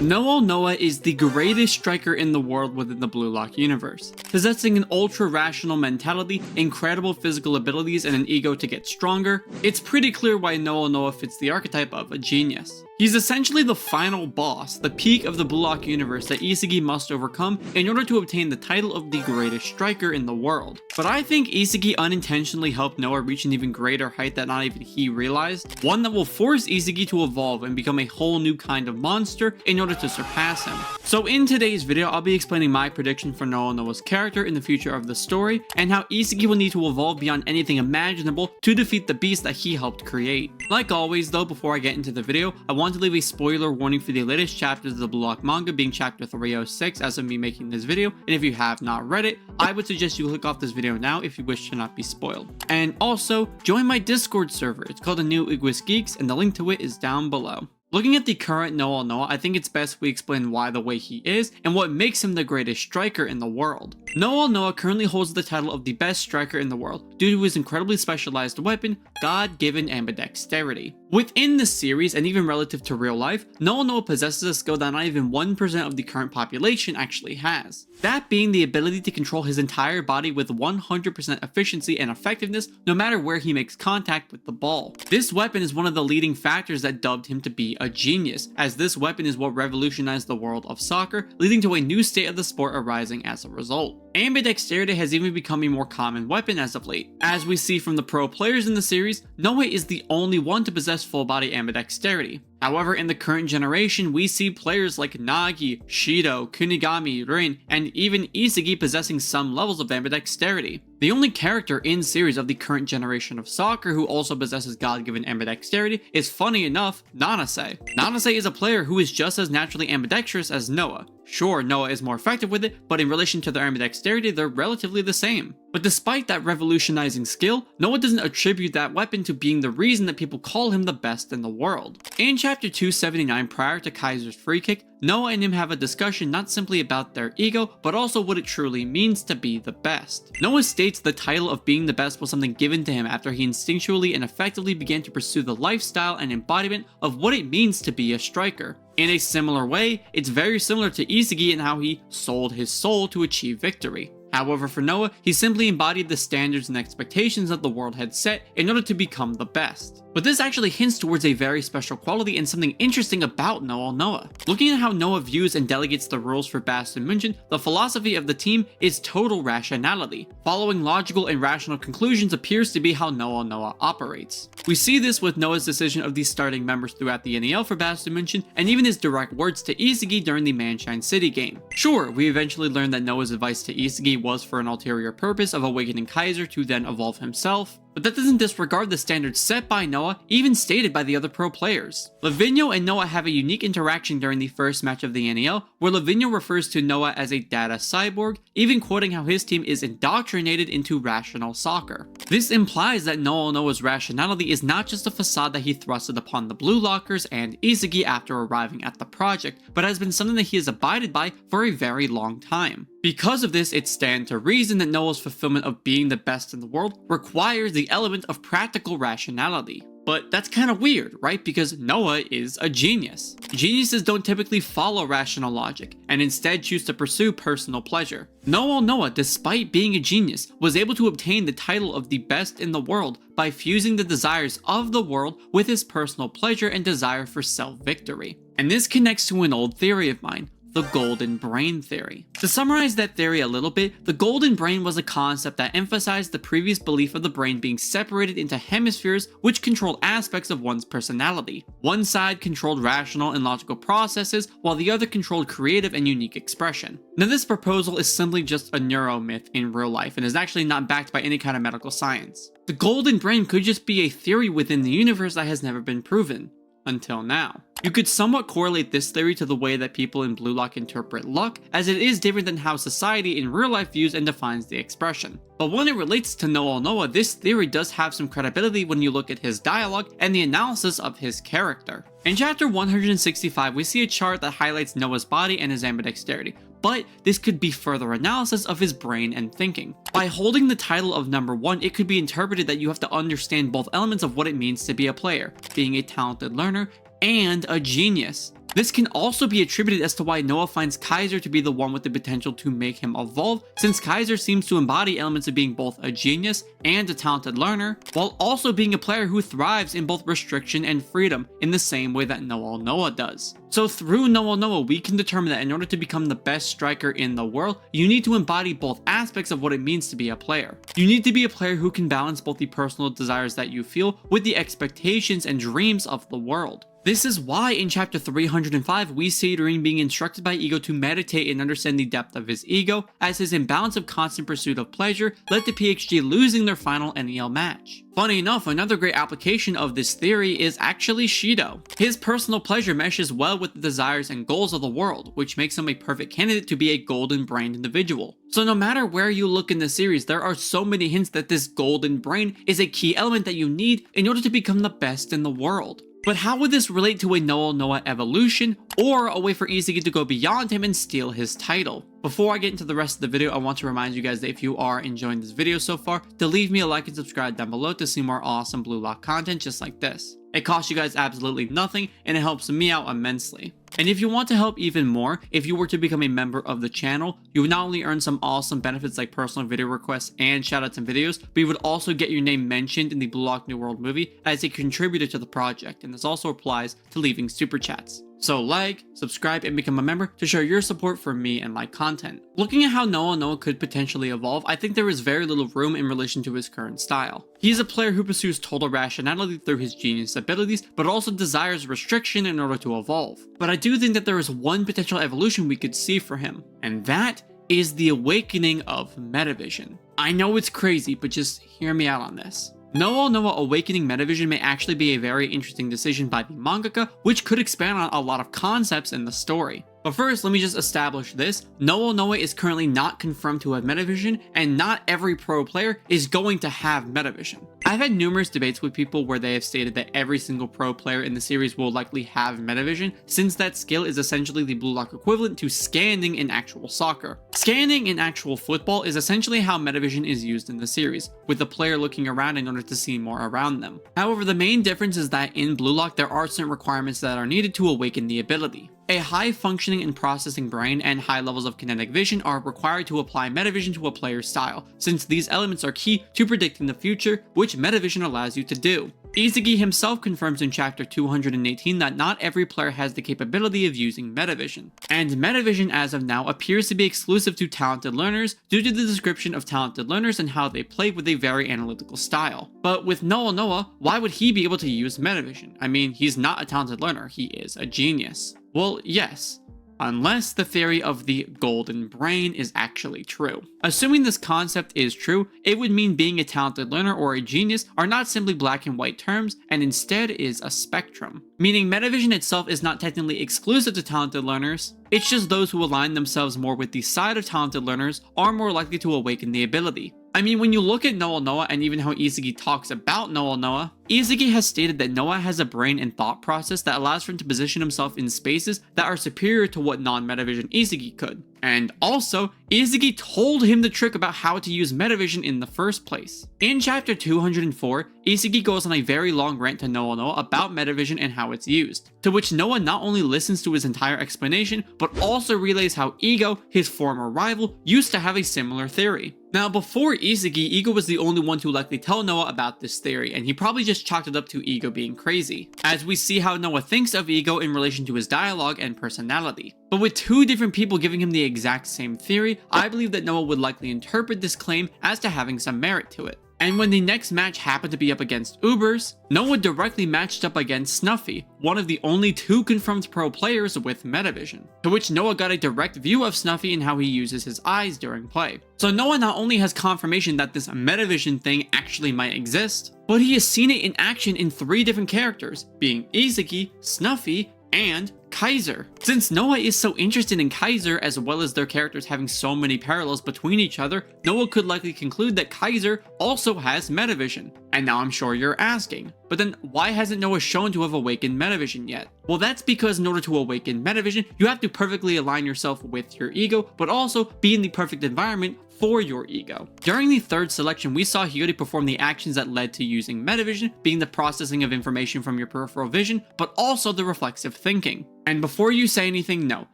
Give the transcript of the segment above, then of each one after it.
Noel Noa is the greatest striker in the world within the Blue Lock universe. Possessing an ultra-rational mentality, incredible physical abilities, and an ego to get stronger, it's pretty clear why Noel Noa fits the archetype of a genius. He's essentially the final boss, the peak of the Blue Lock universe that Isagi must overcome in order to obtain the title of the greatest striker in the world. But I think Isagi unintentionally helped Noah reach an even greater height that not even he realized, one that will force Isagi to evolve and become a whole new kind of monster in order to surpass him. So in today's video, I'll be explaining my prediction for Noel Noa's character in the future of the story, and how Isagi will need to evolve beyond anything imaginable to defeat the beast that he helped create. Like always though, before I get into the video, I want to leave a spoiler warning for the latest chapters of the Blue Lock manga, being chapter 306 as of me making this video, and if you have not read it, I would suggest you click off this video now if you wish to not be spoiled. And also, join my Discord server. It's called the New Egoist Geeks, and the link to it is down below. Looking at the current Noel Noa, I think it's best we explain why the way he is and what makes him the greatest striker in the world. Noel Noa currently holds the title of the best striker in the world due to his incredibly specialized weapon, God-given ambidexterity. Within the series, and even relative to real life, Noel Noa possesses a skill that not even 1% of the current population actually has. That being the ability to control his entire body with 100% efficiency and effectiveness no matter where he makes contact with the ball. This weapon is one of the leading factors that dubbed him to be a genius, as this weapon is what revolutionized the world of soccer, leading to a new state of the sport arising as a result. Ambidexterity has even become a more common weapon as of late. As we see from the pro players in the series, Noa is the only one to possess full body ambidexterity. However, in the current generation, we see players like Nagi, Shido, Kunigami, Rin, and even Isagi possessing some levels of ambidexterity. The only character in series of the current generation of soccer who also possesses God-given ambidexterity is, funny enough, Nanase. Nanase is a player who is just as naturally ambidextrous as Noa. Sure, Noa is more effective with it, but in relation to their ambidexterity, they're relatively the same. But despite that revolutionizing skill, Noa doesn't attribute that weapon to being the reason that people call him the best in the world. In chapter 279, prior to Kaiser's free kick, Noa and him have a discussion not simply about their ego, but also what it truly means to be the best. Noa states the title of being the best was something given to him after he instinctually and effectively began to pursue the lifestyle and embodiment of what it means to be a striker. In a similar way, it's very similar to Isagi in how he sold his soul to achieve victory. However, for Noa, he simply embodied the standards and expectations that the world had set in order to become the best. But this actually hints towards a very special quality and something interesting about Noel Noa. Looking at how Noa views and delegates the rules for Bastion München, the philosophy of the team is total rationality. Following logical and rational conclusions appears to be how Noel Noa operates. We see this with Noah's decision of the starting members throughout the NEL for Bastion München, and even his direct words to Isagi during the Manshine City game. Sure, we eventually learned that Noah's advice to Isagi was for an ulterior purpose of awakening Kaiser to then evolve himself, but that doesn't disregard the standards set by Noa, even stated by the other pro players. Lavinho and Noa have a unique interaction during the first match of the NEL, where Lavinho refers to Noa as a data cyborg, even quoting how his team is indoctrinated into rational soccer. This implies that Noel Noa's rationality is not just a facade that he thrusted upon the Blue Lockers and Isagi after arriving at the project, but has been something that he has abided by for a very long time. Because of this, it stands to reason that Noah's fulfillment of being the best in the world requires the element of practical rationality. But that's kind of weird, right? Because Noa is a genius. Geniuses don't typically follow rational logic, and instead choose to pursue personal pleasure. Noel Noa, despite being a genius, was able to obtain the title of the best in the world by fusing the desires of the world with his personal pleasure and desire for self-victory. And this connects to an old theory of mine, the golden brain theory. To summarize that theory a little bit, the golden brain was a concept that emphasized the previous belief of the brain being separated into hemispheres which controlled aspects of one's personality. One side controlled rational and logical processes, while the other controlled creative and unique expression. Now this proposal is simply just a neuromyth in real life and is actually not backed by any kind of medical science. The golden brain could just be a theory within the universe that has never been proven. Until now. You could somewhat correlate this theory to the way that people in Blue Lock interpret luck, as it is different than how society in real life views and defines the expression. But when it relates to Noel Noa, this theory does have some credibility when you look at his dialogue and the analysis of his character. In chapter 165, we see a chart that highlights Noah's body and his ambidexterity, but this could be further analysis of his brain and thinking. By holding the title of number 1, it could be interpreted that you have to understand both elements of what it means to be a player, being a talented learner and a genius. This can also be attributed as to why Noa finds Kaiser to be the one with the potential to make him evolve, since Kaiser seems to embody elements of being both a genius and a talented learner, while also being a player who thrives in both restriction and freedom in the same way that Noel Noa does. So through Noel Noa, we can determine that in order to become the best striker in the world, you need to embody both aspects of what it means to be a player. You need to be a player who can balance both the personal desires that you feel with the expectations and dreams of the world. This is why in chapter 305 we see Rin being instructed by Ego to meditate and understand the depth of his ego, as his imbalance of constant pursuit of pleasure led to PXG losing their final NEL match. Funny enough, another great application of this theory is actually Shido. His personal pleasure meshes well with the desires and goals of the world, which makes him a perfect candidate to be a golden brain individual. So no matter where you look in the series, there are so many hints that this golden brain is a key element that you need in order to become the best in the world. But how would this relate to a Noel Noa evolution, or a way for Isagi to go beyond him and steal his title? Before I get into the rest of the video, I want to remind you guys that if you are enjoying this video so far, to leave me a like and subscribe down below to see more awesome Blue Lock content just like this. It costs you guys absolutely nothing, and it helps me out immensely. And if you want to help even more, if you were to become a member of the channel, you would not only earn some awesome benefits like personal video requests and shoutouts and videos, but you would also get your name mentioned in the Blue Lock New World movie as a contributor to the project, and this also applies to leaving super chats. So like, subscribe, and become a member to show your support for me and my content. Looking at how Noel Noa could potentially evolve, I think there is very little room in relation to his current style. He is a player who pursues total rationality through his genius abilities, but also desires restriction in order to evolve. But I do think that there is one potential evolution we could see for him, and that is the awakening of Metavision. I know it's crazy, but just hear me out on this. Noel Noa awakening Metavision may actually be a very interesting decision by the mangaka, which could expand on a lot of concepts in the story. But first, let me just establish this. Noel Noa is currently not confirmed to have Metavision, and not every pro player is going to have Metavision. I've had numerous debates with people where they have stated that every single pro player in the series will likely have Metavision, since that skill is essentially the Blue Lock equivalent to scanning in actual soccer. Scanning in actual football is essentially how Metavision is used in the series, with the player looking around in order to see more around them. However, the main difference is that in Blue Lock there are certain requirements that are needed to awaken the ability. A high functioning and processing brain and high levels of kinetic vision are required to apply Metavision to a player's style, since these elements are key to predicting the future, which Metavision allows you to do. Isagi himself confirms in chapter 218 that not every player has the capability of using Metavision. And Metavision as of now appears to be exclusive to talented learners due to the description of talented learners and how they play with a very analytical style. But with Noel Noa, why would he be able to use Metavision? I mean, he's not a talented learner, he is a genius. Well, yes, unless the theory of the golden brain is actually true. Assuming this concept is true, it would mean being a talented learner or a genius are not simply black and white terms, and instead is a spectrum. Meaning Metavision itself is not technically exclusive to talented learners, it's just those who align themselves more with the side of talented learners are more likely to awaken the ability. I mean, when you look at Noel Noa and even how Isagi talks about Noel Noa, Isagi has stated that Noa has a brain and thought process that allows for him to position himself in spaces that are superior to what non-Metavision Isagi could. And also, Isagi told him the trick about how to use Metavision in the first place. In chapter 204, Isagi goes on a very long rant to Noel Noa about Metavision and how it's used, to which Noa not only listens to his entire explanation, but also relays how Ego, his former rival, used to have a similar theory. Now, before Isagi, Ego was the only one to likely tell Noa about this theory, and he probably just chalked it up to Ego being crazy, as we see how Noa thinks of Ego in relation to his dialogue and personality. But with two different people giving him the exact same theory, I believe that Noa would likely interpret this claim as to having some merit to it. And when the next match happened to be up against Ubers, Noa directly matched up against Snuffy, one of the only two confirmed pro players with Metavision, to which Noa got a direct view of Snuffy and how he uses his eyes during play. So Noa not only has confirmation that this Metavision thing actually might exist, but he has seen it in action in 3 different characters, being Isagi, Snuffy, and Kaiser. Since Noa is so interested in Kaiser, as well as their characters having so many parallels between each other, Noa could likely conclude that Kaiser also has Metavision. And now I'm sure you're asking, but then why hasn't Noa shown to have awakened Metavision yet? Well, that's because in order to awaken Metavision, you have to perfectly align yourself with your ego, but also be in the perfect environment for your ego. During the third selection, we saw Hiyori perform the actions that led to using Metavision, being the processing of information from your peripheral vision, but also the reflexive thinking. And before you say anything, no,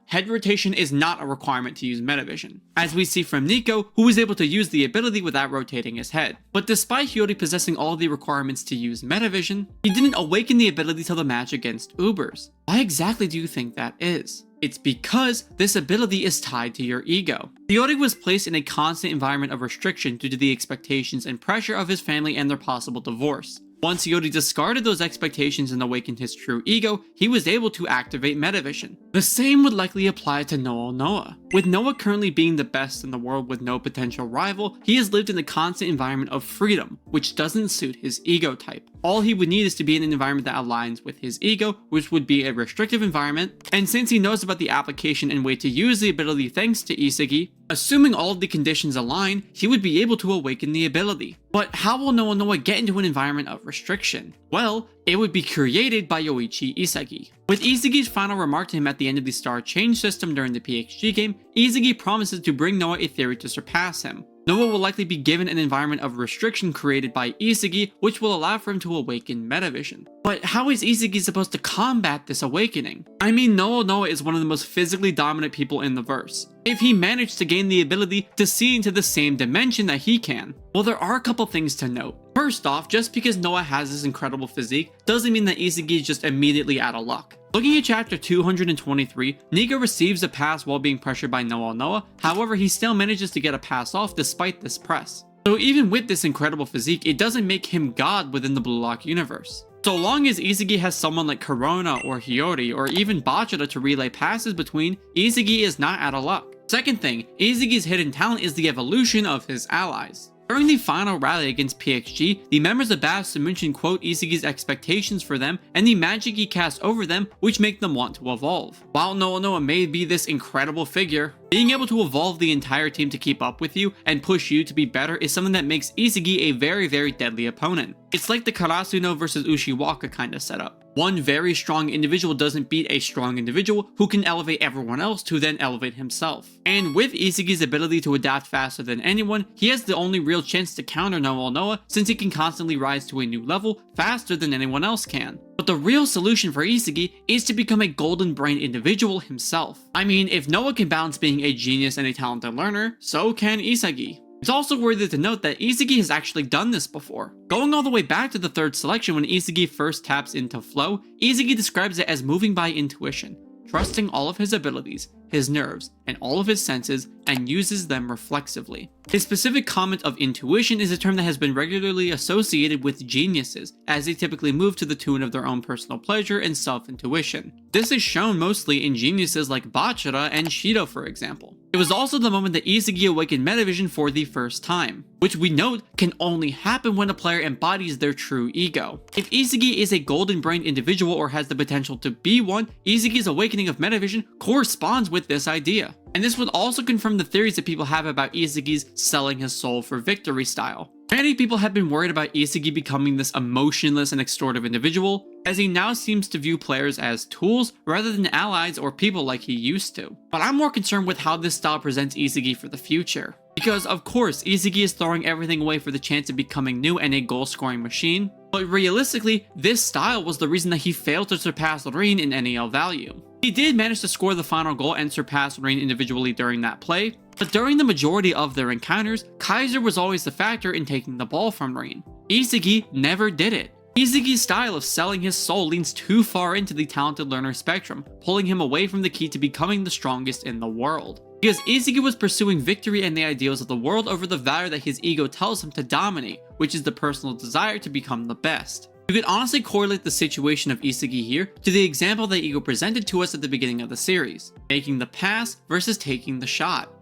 head rotation is not a requirement to use Metavision, as we see from Nico, who was able to use the ability without rotating his head. But despite Hiyori possessing all the requirements to use Metavision, he didn't awaken the ability till the match against Ubers. Why exactly do you think that is? It's because this ability is tied to your ego. Hiyori was placed in a constant environment of restriction due to the expectations and pressure of his family and their possible divorce. Once Hiyori discarded those expectations and awakened his true ego, he was able to activate Metavision. The same would likely apply to Noel Noa. With Noa currently being the best in the world with no potential rival, he has lived in a constant environment of freedom, which doesn't suit his ego type. All he would need is to be in an environment that aligns with his ego, which would be a restrictive environment, and since he knows about the application and way to use the ability thanks to Isagi, assuming all of the conditions align, he would be able to awaken the ability. But how will Noel Noa get into an environment of restriction? Well, it would be created by Yoichi Isagi. With Isagi's final remark to him at the end of the star change system during the PXG game, Isagi promises to bring Noa a theory to surpass him. Noa will likely be given an environment of restriction created by Isagi, which will allow for him to awaken Metavision. But how is Isagi supposed to combat this awakening? I mean, Noel Noa is one of the most physically dominant people in the verse. If he managed to gain the ability to see into the same dimension that he can, well, there are a couple things to note. First off, just because Noa has this incredible physique doesn't mean that Isagi is just immediately out of luck. Looking at chapter 223, Nico receives a pass while being pressured by Noel Noa, however he still manages to get a pass off despite this press. So even with this incredible physique, it doesn't make him God within the Blue Lock universe. So long as Isagi has someone like Corona or Hiyori or even Bachata to relay passes between, Isagi is not out of luck. Second thing, Isagi's hidden talent is the evolution of his allies. During the final rally against PXG, the members of Basamunchin quote Isagi's expectations for them and the magic he casts over them, which make them want to evolve. While Noel Noa may be this incredible figure, being able to evolve the entire team to keep up with you and push you to be better is something that makes Isagi a very deadly opponent. It's like the Karasuno versus Ushiwaka kind of setup. One very strong individual doesn't beat a strong individual who can elevate everyone else to then elevate himself. And with Isagi's ability to adapt faster than anyone, he has the only real chance to counter Noel Noa since he can constantly rise to a new level faster than anyone else can. But the real solution for Isagi is to become a golden brain individual himself. I mean, if Noa can balance being a genius and a talented learner, so can Isagi. It's also worthy to note that Isagi has actually done this before. Going all the way back to the third selection when Isagi first taps into flow, Isagi describes it as moving by intuition, trusting all of his abilities, his nerves, and all of his senses, and uses them reflexively. His specific comment of intuition is a term that has been regularly associated with geniuses, as they typically move to the tune of their own personal pleasure and self-intuition. This is shown mostly in geniuses like Bachata and Shido, for example. It was also the moment that Isagi awakened Metavision for the first time, which we note can only happen when a player embodies their true ego. If Isagi is a golden-brained individual or has the potential to be one, Isagi's awakening of Metavision corresponds with this idea. And this would also confirm the theories that people have about Isagi's selling his soul for victory style. Many people have been worried about Isagi becoming this emotionless and extortive individual, as he now seems to view players as tools rather than allies or people like he used to. But I'm more concerned with how this style presents Isagi for the future. Because of course, Isagi is throwing everything away for the chance of becoming new and a goal-scoring machine, but realistically, this style was the reason that he failed to surpass Rin in NEL value. He did manage to score the final goal and surpass Rin individually during that play, but during the majority of their encounters, Kaiser was always the factor in taking the ball from Rin. Isagi never did it. Isagi's style of selling his soul leans too far into the talented learner spectrum, pulling him away from the key to becoming the strongest in the world. Because Isagi was pursuing victory and the ideals of the world over the value that his ego tells him to dominate, which is the personal desire to become the best. You could honestly correlate the situation of Isagi here to the example that Ego presented to us at the beginning of the series, making the pass versus taking the shot.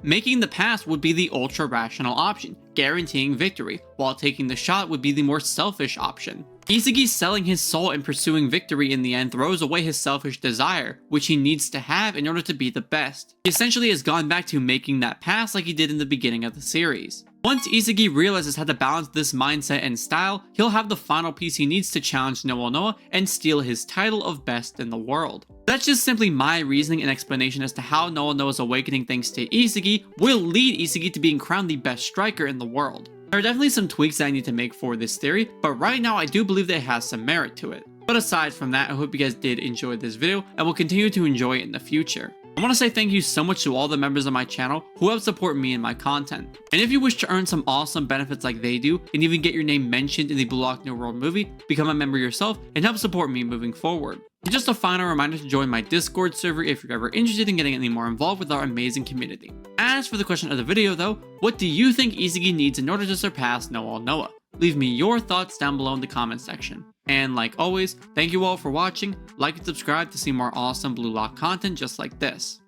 Making the pass would be the ultra-rational option, guaranteeing victory, while taking the shot would be the more selfish option. Isagi selling his soul and pursuing victory in the end throws away his selfish desire, which he needs to have in order to be the best. He essentially has gone back to making that pass like he did in the beginning of the series. Once Isagi realizes how to balance this mindset and style, he'll have the final piece he needs to challenge Noel Noa and steal his title of best in the world. That's just simply my reasoning and explanation as to how Noel Noa's awakening thanks to Isagi will lead Isagi to being crowned the best striker in the world. There are definitely some tweaks that I need to make for this theory, but right now I do believe that it has some merit to it. But aside from that, I hope you guys did enjoy this video and will continue to enjoy it in the future. I want to say thank you so much to all the members of my channel who help support me and my content. And if you wish to earn some awesome benefits like they do, and even get your name mentioned in the Blue Lock New World movie, become a member yourself and help support me moving forward. And just a final reminder to join my Discord server if you're ever interested in getting any more involved with our amazing community. As for the question of the video though, what do you think Isagi needs in order to surpass Noel Noa? Leave me your thoughts down below in the comment section. And like always, thank you all for watching, like and subscribe to see more awesome Blue Lock content just like this.